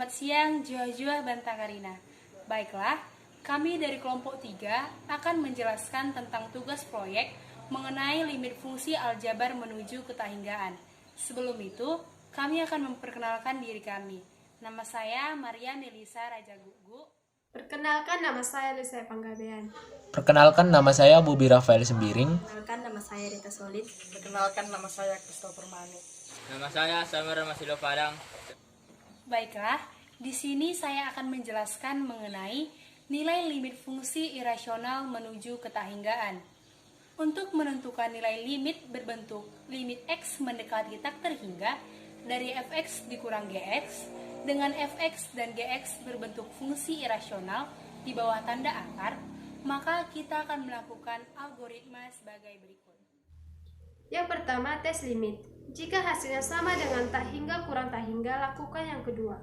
selamat siang Juah-Juah Bantakarina. Baiklah, kami dari kelompok 3 akan menjelaskan tentang tugas proyek mengenai limit fungsi aljabar menuju ketahinggaan. Sebelum itu, kami akan memperkenalkan diri kami. Nama saya Maria Melisa Rajagugu. Perkenalkan, nama saya Lisa Panggabean. Perkenalkan, nama saya Bobi Rafael Sembiring. Perkenalkan, nama saya Rita Solid. Perkenalkan, nama saya Christopher Mani. Nama saya Samir Masilo Padang. Baiklah, di sini saya akan menjelaskan mengenai nilai limit fungsi irasional menuju ketahinggaan. Untuk menentukan nilai limit berbentuk limit x mendekati tak terhingga dari fx dikurang gx dengan fx dan gx berbentuk fungsi irasional di bawah tanda akar, maka kita akan melakukan algoritma sebagai berikut. Yang pertama, tes limit. Jika hasilnya sama dengan tak hingga kurang tak hingga, lakukan yang kedua.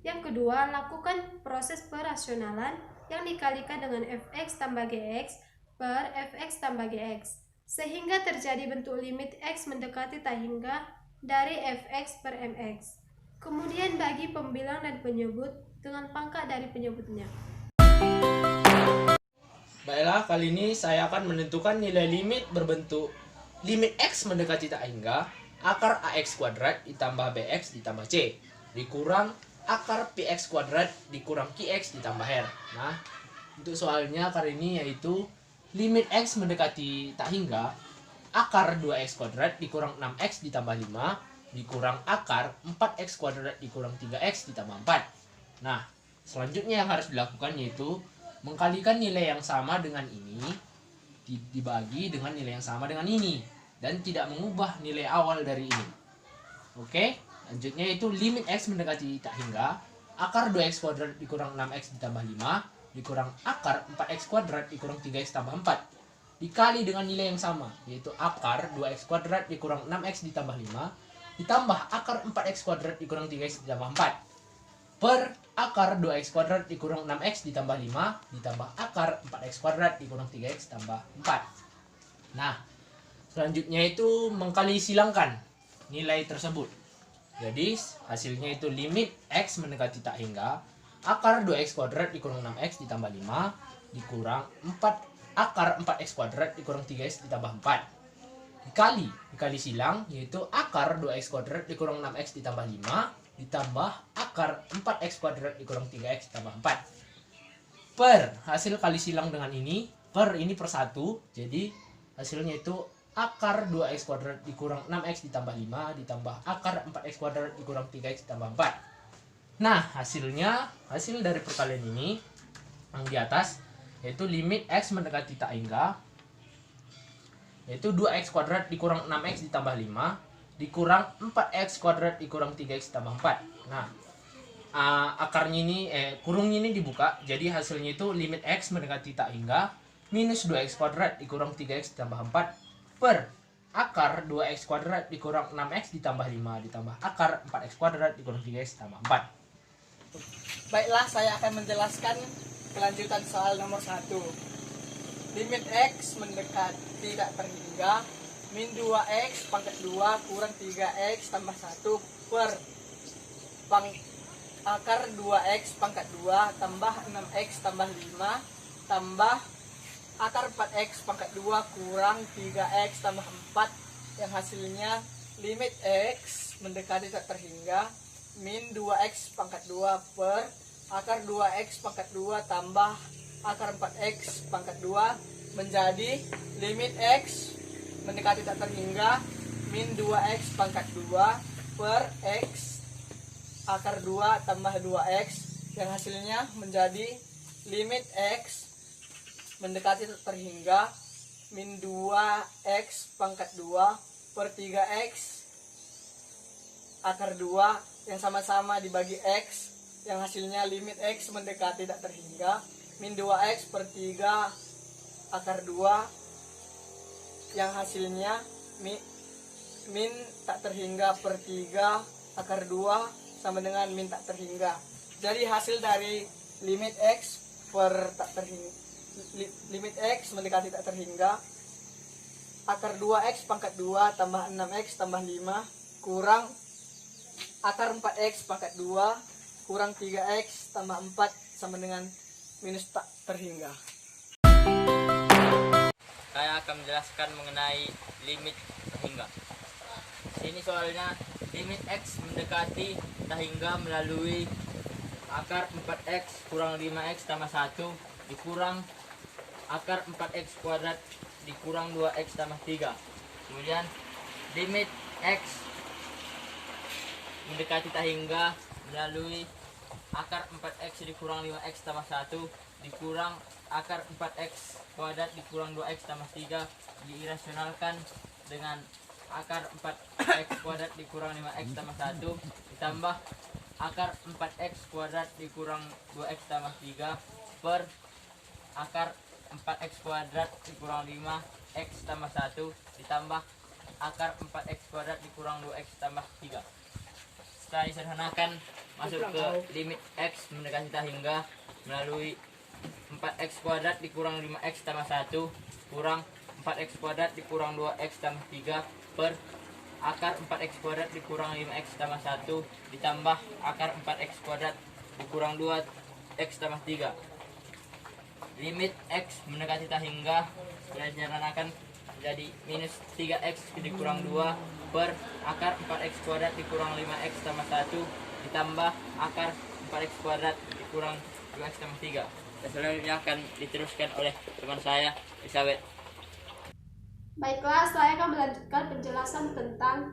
Yang kedua, lakukan proses perasionalan yang dikalikan dengan fx tambah gx per fx tambah gx, sehingga terjadi bentuk limit x mendekati tak hingga dari fx per mx. Kemudian bagi pembilang dan penyebut dengan pangkat dari penyebutnya. Baiklah, kali ini saya akan menentukan nilai limit berbentuk limit x mendekati tak hingga akar ax kuadrat ditambah bx ditambah c dikurang akar px kuadrat dikurang qx ditambah r. Nah, untuk soalnya kali ini yaitu limit x mendekati tak hingga akar 2x kuadrat dikurang 6x ditambah 5 dikurang akar 4x kuadrat dikurang 3x ditambah 4. Nah, selanjutnya yang harus dilakukan yaitu mengkalikan nilai yang sama dengan ini dibagi dengan nilai yang sama dengan ini dan tidak mengubah nilai awal dari ini. Oke, lanjutnya itu limit x mendekati tak hingga akar 2x kuadrat dikurang 6x ditambah 5 dikurang akar 4x kuadrat dikurang 3x tambah 4 dikali dengan nilai yang sama, yaitu akar 2x kuadrat dikurang 6x ditambah 5 ditambah akar 4x kuadrat dikurang 3x ditambah 4 per akar 2x kuadrat dikurang 6x ditambah 5 ditambah akar 4x kuadrat dikurang 3x tambah 4. Nah, selanjutnya itu mengkali silangkan nilai tersebut. Jadi hasilnya itu limit x mendekati tak hingga akar 2x kuadrat dikurang 6x ditambah 5 dikurang 4 akar 4x kuadrat dikurang 3x ditambah 4 dikali silang, yaitu akar 2x kuadrat dikurang 6x ditambah 5 ditambah akar 4x kuadrat dikurang 3x ditambah 4 per hasil kali silang dengan ini per 1, jadi hasilnya itu akar 2x kuadrat dikurang 6x ditambah 5 ditambah akar 4x kuadrat dikurang 3x ditambah 4. Nah, hasil dari perkalian ini yang di atas yaitu limit x mendekati tak hingga yaitu 2x kuadrat dikurang 6x ditambah 5 dikurang 4x kuadrat dikurang 3x ditambah 4. Nah, akarnya ini kurungnya ini dibuka, jadi hasilnya itu limit x mendekati tak hingga minus 2x kuadrat dikurang 3x ditambah 4 per akar 2x kuadrat dikurang 6x ditambah 5 ditambah akar 4x kuadrat dikurang 3x ditambah 4. Baiklah, saya akan menjelaskan kelanjutan soal nomor 1. Limit x mendekati tak terhingga min 2x pangkat 2 kurang 3x tambah 1 per akar 2x pangkat 2 tambah 6x tambah 5 tambah akar 4x pangkat 2 kurang 3x tambah 4 yang hasilnya limit x mendekati tak terhingga min 2x pangkat 2 per akar 2x pangkat 2 tambah akar 4x pangkat 2 menjadi limit x mendekati tak terhingga min 2x pangkat 2 per x akar 2 tambah 2x yang hasilnya menjadi limit x mendekati tak terhingga min 2x pangkat 2 per 3x akar 2 yang sama-sama dibagi x yang hasilnya limit x mendekati tak terhingga min 2x per 3 akar 2 yang hasilnya min tak terhingga per 3 akar 2 sama dengan min tak terhingga. Jadi hasil dari limit x per tak terhingga, limit x mendekati tak terhingga akar 2x pangkat 2 tambah 6x tambah 5 kurang akar 4x pangkat 2 kurang 3x tambah 4 sama dengan minus tak terhingga. Saya akan menjelaskan mengenai limit terhingga. Sini soalnya limit x mendekati tak hingga melalui akar 4x kurang 5x tambah 1 dikurang akar 4x kuadrat dikurang 2x tambah 3. Kemudian limit x mendekati tak hingga melalui akar 4x dikurang 5x tambah 1 dikurang akar 4x kuadrat dikurang 2x tambah 3 diirasionalkan dengan akar 4x kuadrat dikurang 5x tambah 1 ditambah akar 4x kuadrat dikurang 2x tambah 3 per akar 4x kuadrat dikurang 5x tambah 1 ditambah akar 4x kuadrat dikurang 2x tambah 3. Setelah disederhanakan, masuk ke limit x mendekati tak hingga melalui 4x kuadrat dikurang 5x tambah 1 kurang 4x kuadrat dikurang 2x tambah 3 per akar 4x kuadrat dikurang 5x tambah 1 ditambah akar 4x kuadrat dikurang 2x tambah 3. Limit x mendekati tak hingga setelah disederhanakan jadi minus 3x dikurang 2 per akar 4x kuadrat dikurang 5x tambah 1 ditambah akar 4x kuadrat dikurang 2x tambah 3. Dan selanjutnya akan diteruskan oleh teman saya, Elizabeth. Baiklah, saya akan melanjutkan penjelasan tentang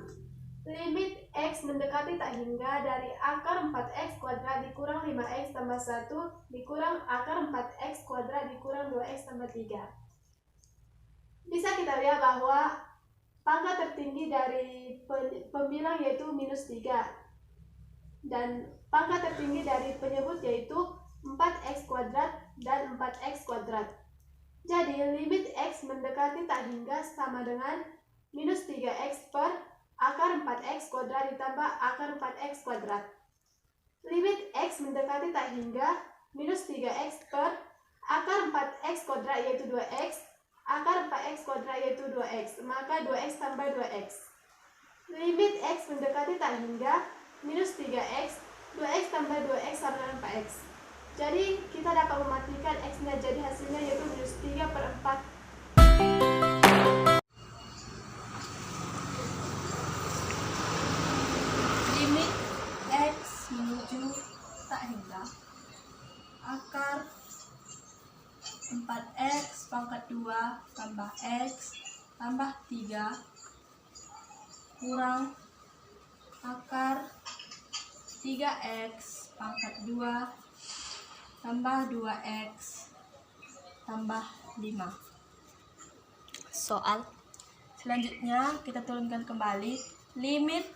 limit x mendekati tak hingga dari akar 4x kuadrat dikurang 5x tambah 1 dikurang akar 4x kuadrat dikurang 2x tambah 3. Bisa kita lihat bahwa pangkat tertinggi dari pembilang yaitu minus 3 dan pangkat tertinggi dari penyebut yaitu 4x kuadrat dan 4x kuadrat. Jadi limit x mendekati tak hingga sama dengan minus 3x per akar 4x kuadrat ditambah akar 4x kuadrat. Limit x mendekati tak hingga minus 3x per akar 4x kuadrat yaitu 2x, akar 4x kuadrat yaitu 2x, maka 2x tambah 2x. Limit x mendekati tak hingga minus 3x, 2x tambah 2x sama dengan 4x. Jadi kita dapat mematikan x-nya, jadi hasilnya yaitu minus 3 per 4. Limit x menuju tak hingga akar 4x pangkat 2 tambah x tambah 3 kurang akar 3x pangkat 2 tambah 2x tambah 5. Soal selanjutnya kita turunkan kembali limit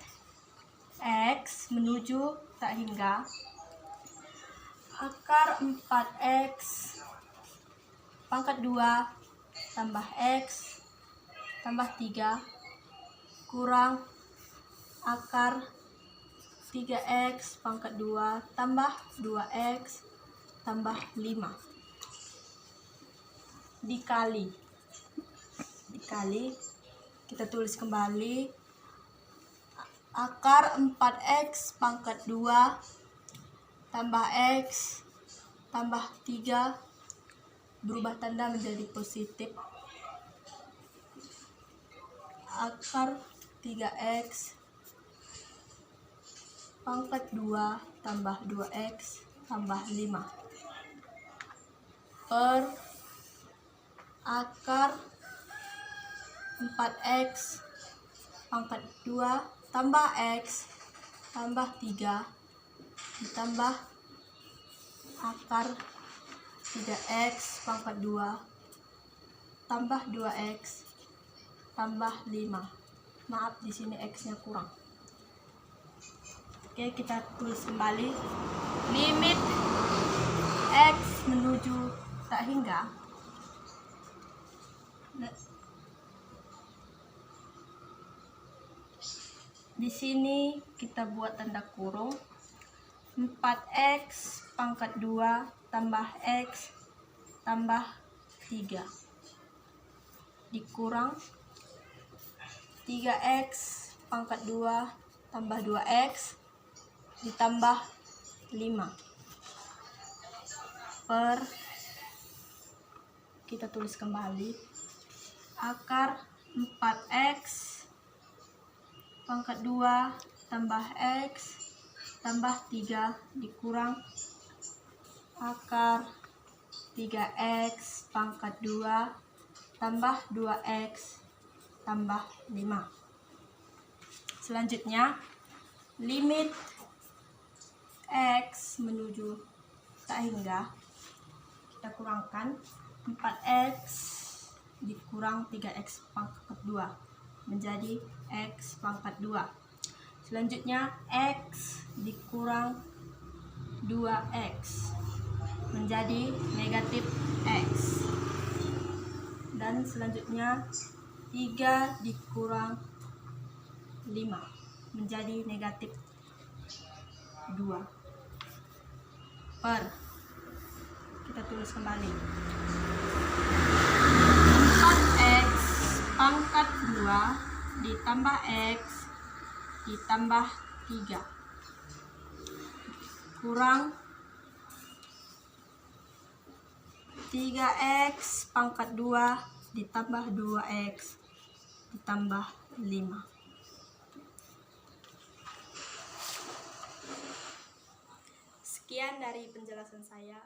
x menuju tak hingga akar 4x pangkat 2 tambah x tambah 3 kurang akar 3x pangkat 2 tambah 2x tambah 5 dikali kita tulis kembali akar 4x pangkat 2 tambah x tambah 3 berubah tanda menjadi positif akar 3x pangkat 2 tambah 2x tambah 5 per akar 4x pangkat 2 tambah x tambah 3 ditambah akar 3x pangkat 2 tambah 2x tambah 5. Maaf, di sini x-nya kurang. Oke, kita tulis kembali limit x menuju tak hingga di sini kita buat tanda kurung 4x pangkat 2 tambah x tambah 3 dikurang 3x pangkat 2 tambah 2x ditambah per, kita tulis kembali, akar 4x pangkat 2 tambah x tambah 3 dikurang akar 3x pangkat 2 tambah 2x tambah 5. Selanjutnya, limit x menuju tak hingga, kita kurangkan 4x dikurang 3x pangkat 2 menjadi x pangkat 2. Selanjutnya, x dikurang 2x menjadi negatif x. Dan selanjutnya 3 dikurang 5 menjadi negatif 2 per, kita tulis kembali, 4x pangkat 2 ditambah x ditambah 3 kurang 3x pangkat 2 ditambah 2x ditambah 5. Sekian dari penjelasan saya.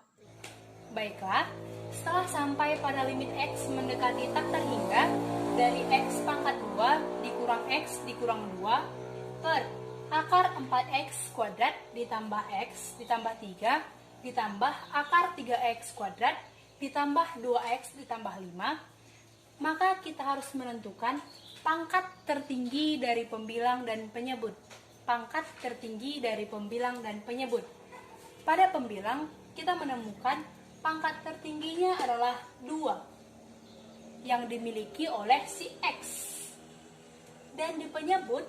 Baiklah, setelah sampai pada limit x mendekati tak terhingga dari x pangkat 2 dikurang x dikurang 2 per akar 4x kuadrat ditambah x ditambah 3 ditambah akar 3x kuadrat ditambah 2x ditambah 5, maka kita harus menentukan pangkat tertinggi dari pembilang dan penyebut. Pangkat tertinggi dari pembilang dan penyebut. Pada pembilang, kita menemukan pangkat tertingginya adalah 2 yang dimiliki oleh si X. Dan di penyebut,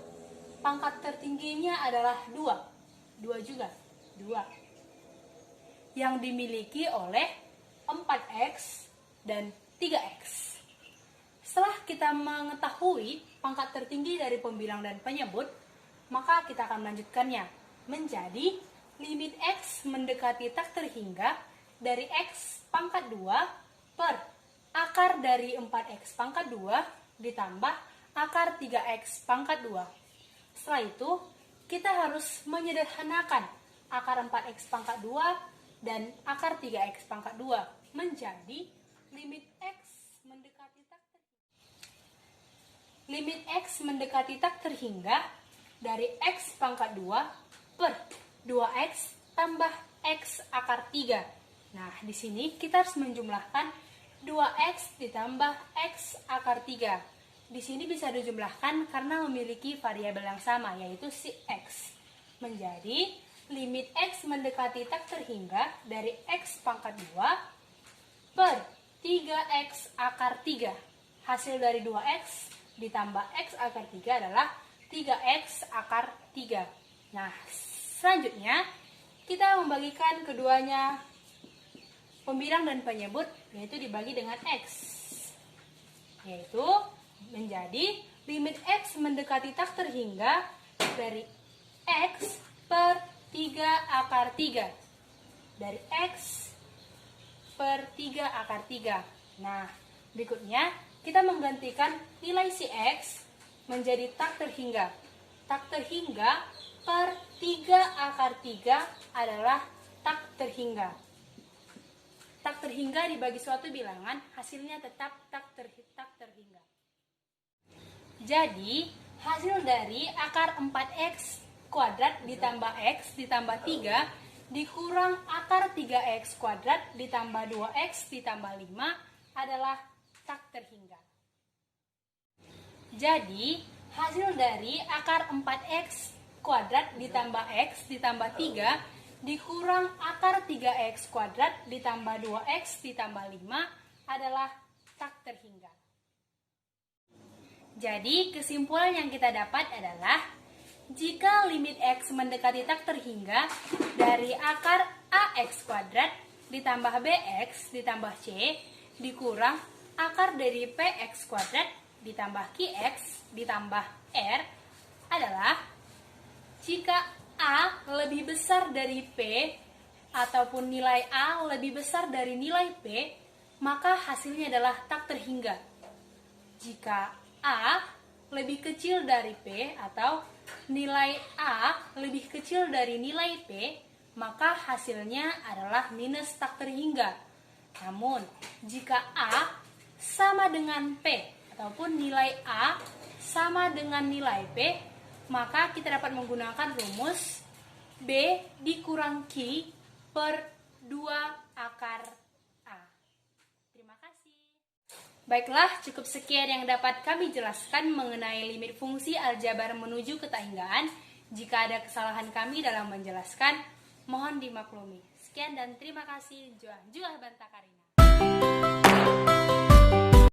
pangkat tertingginya adalah 2 juga, 2 yang dimiliki oleh 4x dan 3x. Setelah kita mengetahui pangkat tertinggi dari pembilang dan penyebut, maka kita akan melanjutkannya menjadi limit x mendekati tak terhingga dari x pangkat 2 per akar dari 4x pangkat 2 ditambah akar 3x pangkat 2. Setelah itu, kita harus menyederhanakan akar 4x pangkat 2 dan akar 3x pangkat 2 menjadi limit x mendekati tak terhingga. Limit x mendekati tak terhingga dari x pangkat 2 per 2x tambah x akar 3. Nah, di sini kita harus menjumlahkan 2x ditambah x akar 3. Di sini bisa dijumlahkan karena memiliki variabel yang sama, yaitu si x. Menjadi limit x mendekati tak terhingga dari x pangkat 2 per 3x akar 3. Hasil dari 2x ditambah x akar 3 adalah 3x akar 3. Nah, selanjutnya kita membagikan keduanya pembilang dan penyebut, yaitu dibagi dengan x. Yaitu menjadi limit x mendekati tak terhingga dari x per 3 akar 3. Dari x per 3 akar 3. Nah, berikutnya kita menggantikan nilai si x menjadi tak terhingga. Tak terhingga per 3 akar 3 adalah tak terhingga. Tak terhingga dibagi suatu bilangan, hasilnya tetap tak terhingga. Jadi, hasil dari akar 4x kuadrat ditambah x ditambah 3 dikurang akar 3x kuadrat ditambah 2x ditambah 5 adalah tak terhingga. Jadi, hasil dari akar 4x kuadrat ditambah x ditambah 3 dikurang akar 3x kuadrat ditambah 2x ditambah 5 adalah tak terhingga. Jadi, kesimpulan yang kita dapat adalah jika limit x mendekati tak terhingga dari akar ax kuadrat ditambah bx ditambah c dikurang akar dari px kuadrat ditambah qx ditambah r adalah jika A lebih besar dari P ataupun nilai A lebih besar dari nilai P, maka hasilnya adalah tak terhingga. Jika A lebih kecil dari P atau nilai A lebih kecil dari nilai P, maka hasilnya adalah minus tak terhingga. Namun, jika A sama dengan P ataupun nilai A sama dengan nilai P, maka kita dapat menggunakan rumus B dikurang Q per 2 akar A. Terima kasih. Baiklah, cukup sekian yang dapat kami jelaskan mengenai limit fungsi aljabar menuju ketahinggaan. Jika ada kesalahan kami dalam menjelaskan, mohon dimaklumi. Sekian dan terima kasih. Juah Bantakarim.